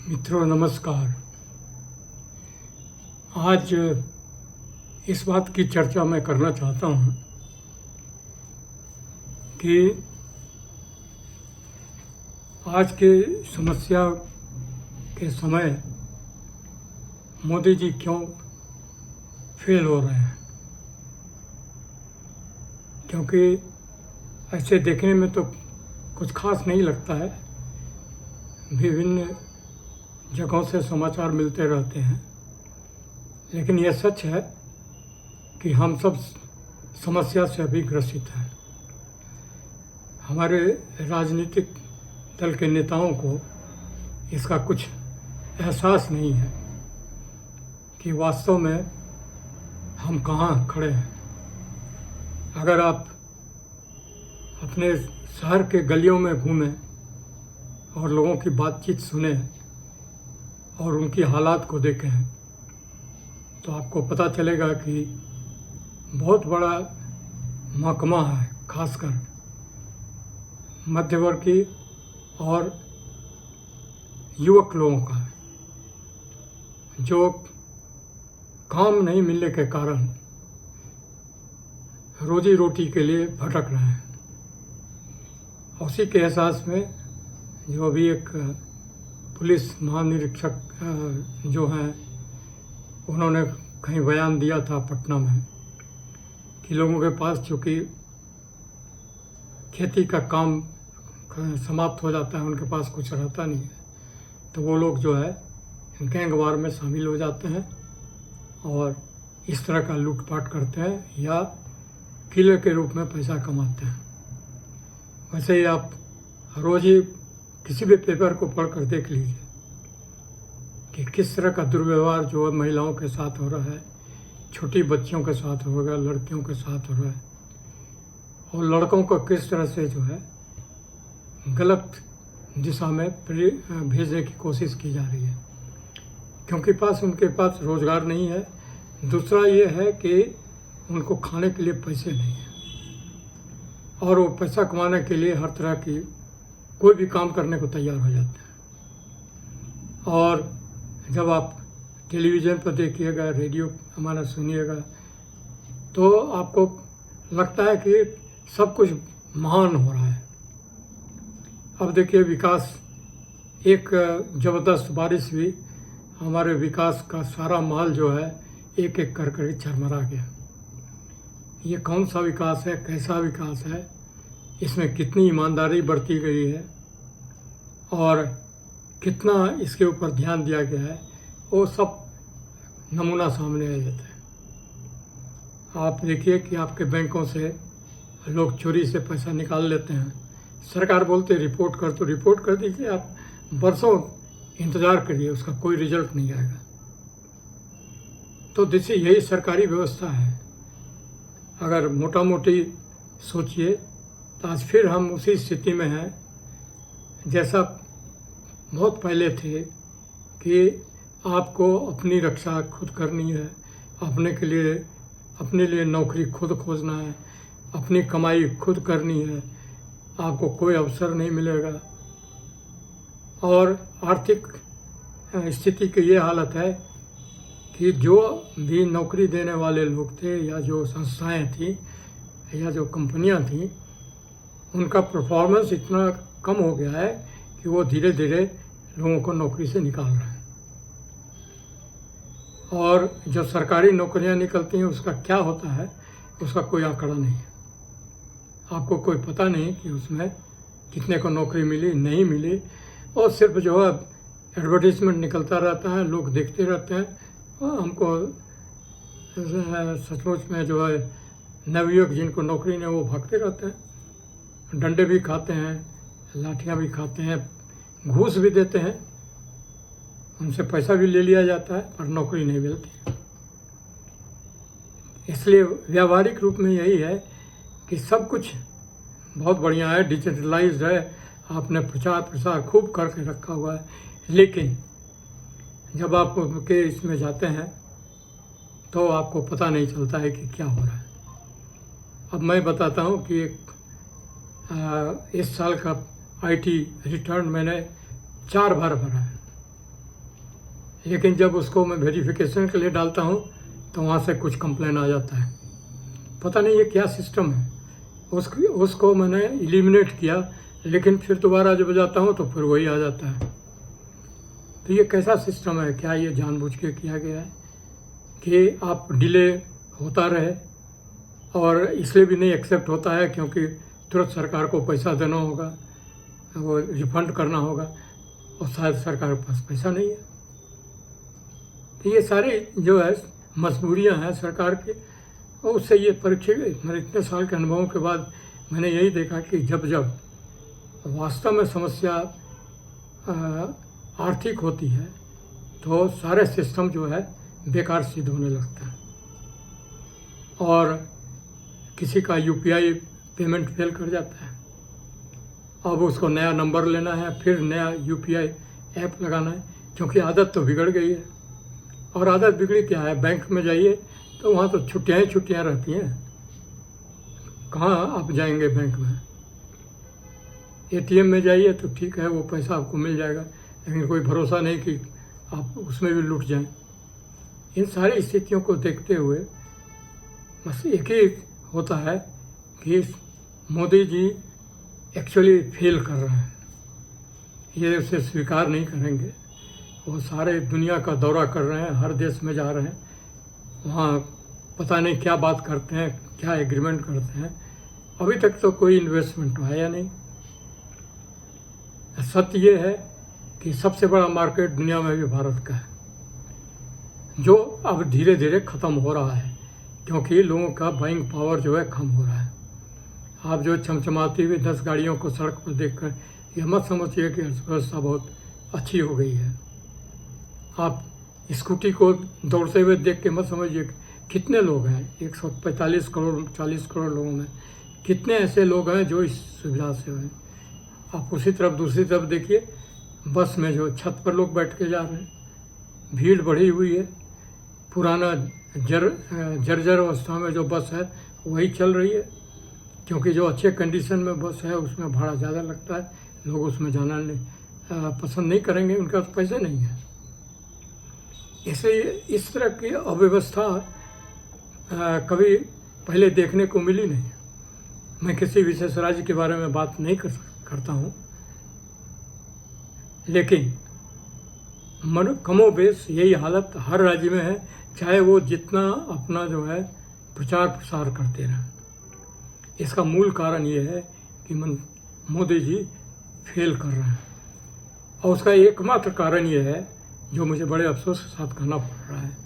मित्रों नमस्कार। आज इस बात की चर्चा मैं करना चाहता हूँ कि आज के समस्या के समय मोदी जी क्यों फेल हो रहे हैं। क्योंकि ऐसे देखने में तो कुछ खास नहीं लगता है, विभिन्न जगहों से समाचार मिलते रहते हैं, लेकिन यह सच है कि हम सब समस्या से अभी ग्रसित हैं। हमारे राजनीतिक दल के नेताओं को इसका कुछ एहसास नहीं है कि वास्तव में हम कहाँ खड़े हैं। अगर आप अपने शहर के गलियों में घूमें और लोगों की बातचीत सुने और उनकी हालात को देखें तो आपको पता चलेगा कि बहुत बड़ा महकमा है, खासकर मध्यवर्गीय और युवक लोगों का, जो काम नहीं मिलने के कारण रोजी रोटी के लिए भटक रहे हैं। उसी के एहसास में जो अभी एक पुलिस महानिरीक्षक जो हैं, उन्होंने कहीं बयान दिया था पटना में कि लोगों के पास चूँकि खेती का काम समाप्त हो जाता है, उनके पास कुछ रहता नहीं है, तो वो लोग जो है गैंगवार में शामिल हो जाते हैं और इस तरह का लूटपाट करते हैं या किले के रूप में पैसा कमाते हैं। वैसे ही आप रोज़ ही किसी भी पेपर को पढ़कर देख लीजिए कि किस तरह का दुर्व्यवहार जो है महिलाओं के साथ हो रहा है, छोटी बच्चियों के साथ हो रहा है, लड़कियों के साथ हो रहा है, और लड़कों को किस तरह से जो है गलत दिशा में भेजने की कोशिश की जा रही है, क्योंकि उनके पास रोज़गार नहीं है। दूसरा ये है कि उनको खाने के लिए पैसे नहीं हैं और वो पैसा कमाने के लिए हर तरह की कोई भी काम करने को तैयार हो जाते हैं। और जब आप टेलीविज़न पर देखिएगा, रेडियो हमारा सुनिएगा, तो आपको लगता है कि सब कुछ महान हो रहा है। अब देखिए, विकास, एक ज़बरदस्त बारिश हुई, हमारे विकास का सारा माल जो है एक एक कर झरमरा गया। ये कौन सा विकास है, कैसा विकास है, इसमें कितनी ईमानदारी बरती गई है और कितना इसके ऊपर ध्यान दिया गया है, वो सब नमूना सामने आ जाता है। आप देखिए कि आपके बैंकों से लोग चोरी से पैसा निकाल लेते हैं, सरकार बोलते रिपोर्ट कर, तो रिपोर्ट कर दीजिए, आप बरसों इंतज़ार करिए, उसका कोई रिजल्ट नहीं आएगा। तो जैसे यही सरकारी व्यवस्था है। अगर मोटा मोटी सोचिए तो आज फिर हम उसी स्थिति में हैं जैसा बहुत पहले थे कि आपको अपनी रक्षा खुद करनी है, अपने लिए नौकरी खुद खोजना है, अपनी कमाई खुद करनी है, आपको कोई अवसर नहीं मिलेगा। और आर्थिक स्थिति की ये हालत है कि जो भी नौकरी देने वाले लोग थे या जो संस्थाएं थी या जो कंपनियां थी, उनका परफॉर्मेंस इतना कम हो गया है कि वो धीरे धीरे लोगों को नौकरी से निकाल रहे हैं। और जो सरकारी नौकरियां निकलती हैं उसका क्या होता है, उसका कोई आंकड़ा नहीं है। आपको कोई पता नहीं कि उसमें कितने को नौकरी मिली, नहीं मिली, और सिर्फ जो है एडवर्टीजमेंट निकलता रहता है, लोग देखते रहते हैं। और हमको सचमुच में जो है नवयुवक जिनको नौकरी नहीं, वो भागते रहते हैं, डंडे भी खाते हैं, लाठियाँ भी खाते हैं, घूस भी देते हैं, उनसे पैसा भी ले लिया जाता है, पर नौकरी नहीं मिलती। इसलिए व्यावहारिक रूप में यही है कि सब कुछ बहुत बढ़िया है, डिजिटलाइज्ड है, आपने प्रचार प्रसार खूब करके रखा हुआ है, लेकिन जब आप के इसमें जाते हैं तो आपको पता नहीं चलता है कि क्या हो रहा है। अब मैं बताता हूँ कि इस साल का आईटी रिटर्न मैंने 4 बार भरा है। लेकिन जब उसको मैं वेरिफिकेशन के लिए डालता हूँ तो वहाँ से कुछ कंप्लेन आ जाता है। पता नहीं ये क्या सिस्टम है। उसको मैंने एलिमिनेट किया, लेकिन फिर दोबारा जब जाता हूँ तो फिर वही आ जाता है। तो ये कैसा सिस्टम है? क्या ये जानबूझ के किया गया है कि आप डिले होता रहे? और इसलिए भी नहीं एक्सेप्ट होता है क्योंकि तुरंत सरकार को पैसा देना होगा, वो रिफंड करना होगा, और शायद सरकार के पास पैसा नहीं है। तो ये सारी जो है मजबूरियां हैं सरकार की, और उससे ये परीक्षा मेरे इतने साल के अनुभवों के बाद मैंने यही देखा कि जब जब वास्तव में समस्या आर्थिक होती है तो सारे सिस्टम जो है बेकार सिद्ध होने लगता है। और किसी का यूपीआई पेमेंट फेल कर जाता है, अब उसको नया नंबर लेना है, फिर नया यूपीआई ऐप लगाना है, क्योंकि आदत तो बिगड़ गई है। और आदत बिगड़ी क्या है? बैंक में जाइए तो वहाँ तो छुट्टियाँ ही छुट्टियाँ रहती हैं, कहाँ आप जाएंगे बैंक में। एटीएम में जाइए तो ठीक है, वो पैसा आपको मिल जाएगा, लेकिन कोई भरोसा नहीं कि आप उसमें भी लूट जाएं। इन सारी स्थितियों को देखते हुए बस एक ही होता है कि मोदी जी एक्चुअली फेल कर रहे हैं, ये उसे स्वीकार नहीं करेंगे। वो सारे दुनिया का दौरा कर रहे हैं, हर देश में जा रहे हैं, वहाँ पता नहीं क्या बात करते हैं, क्या एग्रीमेंट करते हैं। अभी तक तो कोई इन्वेस्टमेंट आया नहीं। सत्य ये है कि सबसे बड़ा मार्केट दुनिया में भी भारत का है, जो अब धीरे धीरे ख़त्म हो रहा है, क्योंकि लोगों का बाइंग पावर जो है कम हो रहा है। आप जो चमचमाती हुई 10 गाड़ियों को सड़क पर देखकर यह मत समझिए कि अर्थव्यवस्था बहुत अच्छी हो गई है। आप स्कूटी को दौड़ते हुए देख के मत समझिए कितने लोग हैं, 145 करोड़ 40 करोड़ लोगों में कितने ऐसे लोग हैं जो इस सुविधा से हैं। आप उसी तरफ दूसरी तरफ देखिए, बस में जो छत पर लोग बैठ के जा रहे हैं, भीड़ बढ़ी हुई है। पुराना जर्जर अवस्था में जो बस है वही चल रही है, क्योंकि जो अच्छे कंडीशन में बस है उसमें भाड़ा ज़्यादा लगता है, लोग उसमें जाना पसंद नहीं करेंगे, उनके पास पैसे नहीं है। इसलिए इस तरह की अव्यवस्था कभी पहले देखने को मिली नहीं। मैं किसी विशेष राज्य के बारे में बात नहीं करता हूँ, लेकिन कमोबेश यही हालत हर राज्य में है, चाहे वो जितना अपना जो है प्रचार प्रसार करते रहें। इसका मूल कारण ये है कि मोदी जी फेल कर रहे हैं, और उसका एकमात्र कारण ये है, जो मुझे बड़े अफसोस के साथ कहना पड़ रहा है,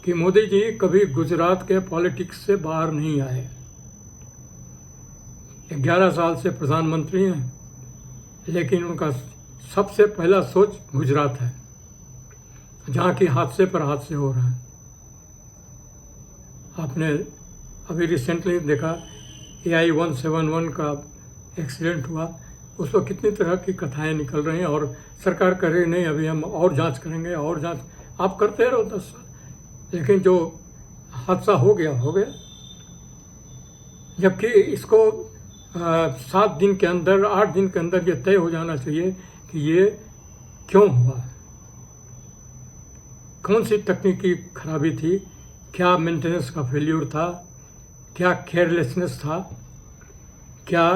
कि मोदी जी कभी गुजरात के पॉलिटिक्स से बाहर नहीं आए। 11 साल से प्रधानमंत्री हैं, लेकिन उनका सबसे पहला सोच गुजरात है, जहाँ की हादसे पर हादसे हो रहे हैं। आपने अभी रिसेंटली देखा AI 171 का एक्सीडेंट हुआ, उस पर कितनी तरह की कथाएं निकल रही हैं, और सरकार कह रही नहीं अभी हम और जांच करेंगे, और जांच आप करते रहो 10 साल, लेकिन जो हादसा हो गया हो गया। जबकि इसको 7 दिन के अंदर 8 दिन के अंदर ये तय हो जाना चाहिए कि ये क्यों हुआ, कौन सी तकनीकी खराबी थी, क्या मेंटेनेंस का फेल्यूर था, क्या केयरलेसनेस था, क्या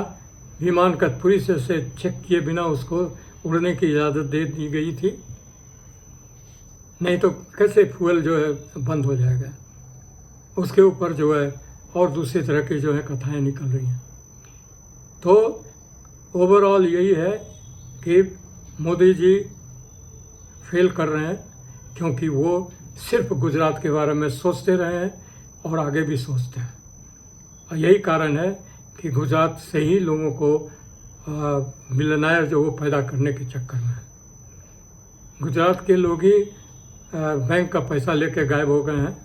विमान का पूरी से चेक किए बिना उसको उड़ने की इजाज़त दे दी गई थी। नहीं तो कैसे फ्यूल जो है बंद हो जाएगा। उसके ऊपर जो है और दूसरी तरह की जो है कथाएं निकल रही हैं। तो ओवरऑल यही है कि मोदी जी फेल कर रहे हैं, क्योंकि वो सिर्फ गुजरात के बारे में सोचते रहे हैं और आगे भी सोचते हैं। और यही कारण है कि गुजरात से ही लोगों को मिलनायर जो वो पैदा करने के चक्कर में, गुजरात के लोग ही बैंक का पैसा लेके गायब हो गए हैं,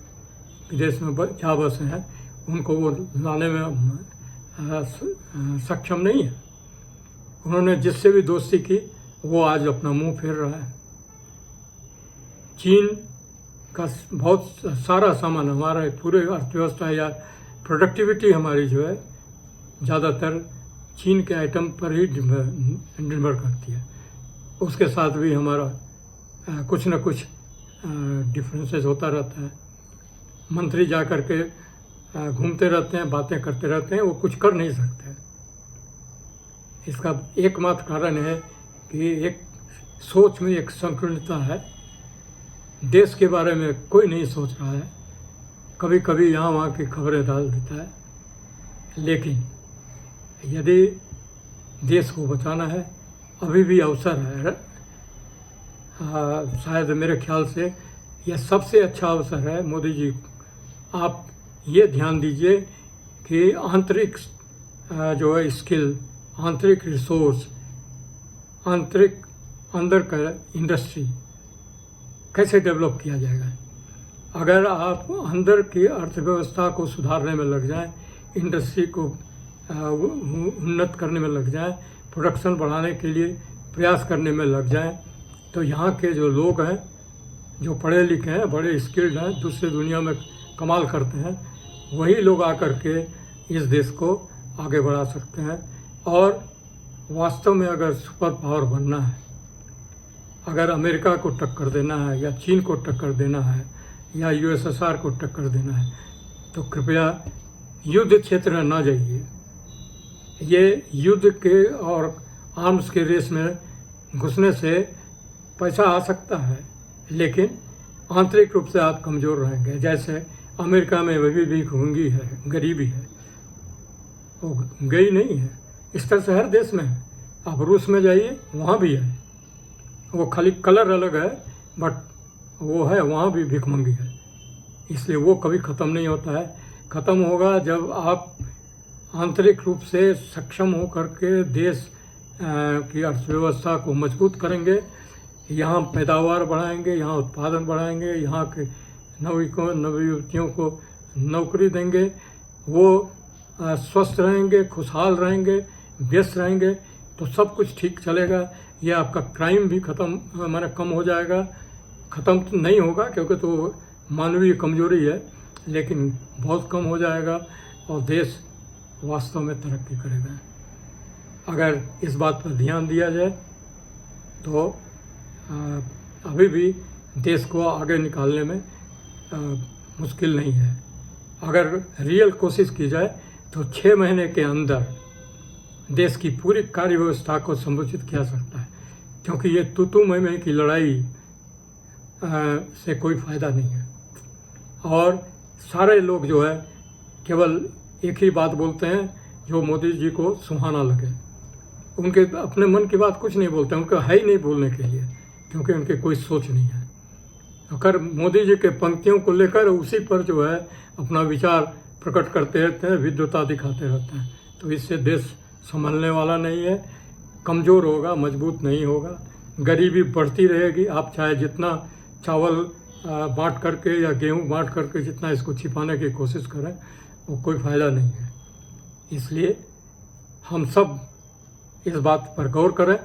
विदेश में जा बसे हैं, उनको वो लाने में सक्षम नहीं है। उन्होंने जिससे भी दोस्ती की वो आज अपना मुंह फेर रहा है। चीन का बहुत सारा सामान, हमारा पूरे अर्थव्यवस्था या प्रोडक्टिविटी हमारी जो है ज़्यादातर चीन के आइटम पर ही निर्भर करती है। उसके साथ भी हमारा कुछ न कुछ डिफरेंसेस होता रहता है। मंत्री जा कर के घूमते रहते हैं, बातें करते रहते हैं, वो कुछ कर नहीं सकते। इसका एकमात्र कारण है कि एक सोच में एक संकीर्णता है। देश के बारे में कोई नहीं सोच रहा है, कभी कभी यहाँ वहाँ की खबरें डाल देता है। लेकिन यदि देश को बचाना है, अभी भी अवसर है। शायद मेरे ख्याल से यह सबसे अच्छा अवसर है। मोदी जी, आप ये ध्यान दीजिए कि आंतरिक जो है स्किल, आंतरिक रिसोर्स, आंतरिक अंदर का इंडस्ट्री कैसे डेवलप किया जाएगा। अगर आप अंदर की अर्थव्यवस्था को सुधारने में लग जाएं, इंडस्ट्री को उन्नत करने में लग जाएं, प्रोडक्शन बढ़ाने के लिए प्रयास करने में लग जाएं, तो यहाँ के जो लोग हैं, जो पढ़े लिखे हैं, बड़े स्किल्ड हैं, दूसरी दुनिया में कमाल करते हैं, वही लोग आकर के इस देश को आगे बढ़ा सकते हैं। और वास्तव में अगर सुपर पावर बनना है, अगर अमेरिका को टक्कर देना है या चीन को टक्कर देना है या यूएसएसआर को टक्कर देना है, तो कृपया युद्ध क्षेत्र में ना जाइए। ये युद्ध के और आर्म्स के रेस में घुसने से पैसा आ सकता है, लेकिन आंतरिक रूप से आप कमज़ोर रहेंगे। जैसे अमेरिका में वही भी महंगी है, गरीबी है, वो गई नहीं है। इस तरह से हर देश में है। आप रूस में जाइए, वहाँ भी है, वो खाली कलर अलग है, बट वो है, वहाँ भी भिखमंगी है। इसलिए वो कभी ख़त्म नहीं होता है। ख़त्म होगा जब आप आंतरिक रूप से सक्षम हो करके देश की अर्थव्यवस्था को मजबूत करेंगे, यहाँ पैदावार बढ़ाएंगे, यहाँ उत्पादन बढ़ाएंगे, यहाँ के नवयुवतियों को नौकरी देंगे, वो स्वस्थ रहेंगे, खुशहाल रहेंगे, व्यस्त रहेंगे, तो सब कुछ ठीक चलेगा। ये आपका क्राइम भी ख़त्म माने कम हो जाएगा। ख़त्म तो नहीं होगा क्योंकि तो मानवीय कमजोरी है, लेकिन बहुत कम हो जाएगा और देश वास्तव में तरक्की करेगा। अगर इस बात पर ध्यान दिया जाए तो अभी भी देश को आगे निकालने में मुश्किल नहीं है। अगर रियल कोशिश की जाए तो 6 महीने के अंदर देश की पूरी कार्य व्यवस्था को संरचित किया सकता है, क्योंकि ये तू मैं की लड़ाई से कोई फ़ायदा नहीं है। और सारे लोग जो है केवल एक ही बात बोलते हैं जो मोदी जी को सुहाना लगे। उनके अपने मन की बात कुछ नहीं बोलते, उनका है ही नहीं बोलने के लिए, क्योंकि उनकी कोई सोच नहीं है। अगर मोदी जी के पंक्तियों को लेकर उसी पर जो है अपना विचार प्रकट करते रहते हैं, विद्वता दिखाते रहते हैं, तो इससे देश संभलने वाला नहीं है, कमज़ोर होगा, मजबूत नहीं होगा, गरीबी बढ़ती रहेगी। आप चाहे जितना चावल बांट करके या गेहूं बांट करके जितना इसको छिपाने की कोशिश करें, वो कोई फ़ायदा नहीं है। इसलिए हम सब इस बात पर गौर करें,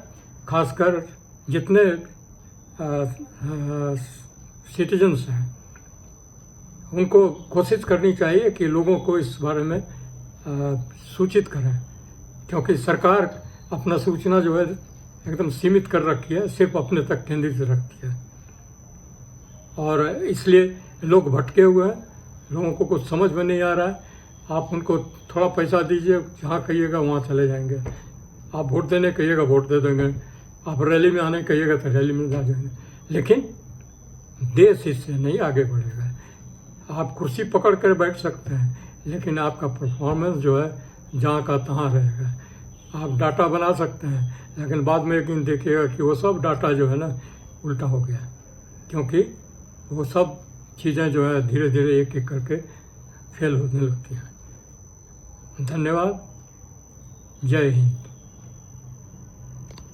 खासकर जितने सिटीजन्स हैं, उनको कोशिश करनी चाहिए कि लोगों को इस बारे में सूचित करें, क्योंकि सरकार अपना सूचना जो है एकदम सीमित कर रखी है, सिर्फ अपने तक केंद्रित रखती है, और इसलिए लोग भटके हुए हैं, लोगों को कुछ समझ में नहीं आ रहा है। आप उनको थोड़ा पैसा दीजिए, जहाँ कहिएगा वहाँ चले जाएंगे। आप वोट देने कहिएगा, वोट दे देंगे। आप रैली में आने कहिएगा तो रैली में जा जाएंगे, लेकिन देश इससे नहीं आगे बढ़ेगा। आप कुर्सी पकड़ कर बैठ सकते हैं, लेकिन आपका परफॉर्मेंस जो है जहाँ का तहाँ रहेगा। आप डाटा बना सकते हैं, लेकिन बाद में एक दिन देखिएगा कि वो सब डाटा जो है ना उल्टा हो गया, क्योंकि वो सब चीज़ें जो है धीरे धीरे एक एक करके फेल होने लगती हैं। धन्यवाद। जय हिंद।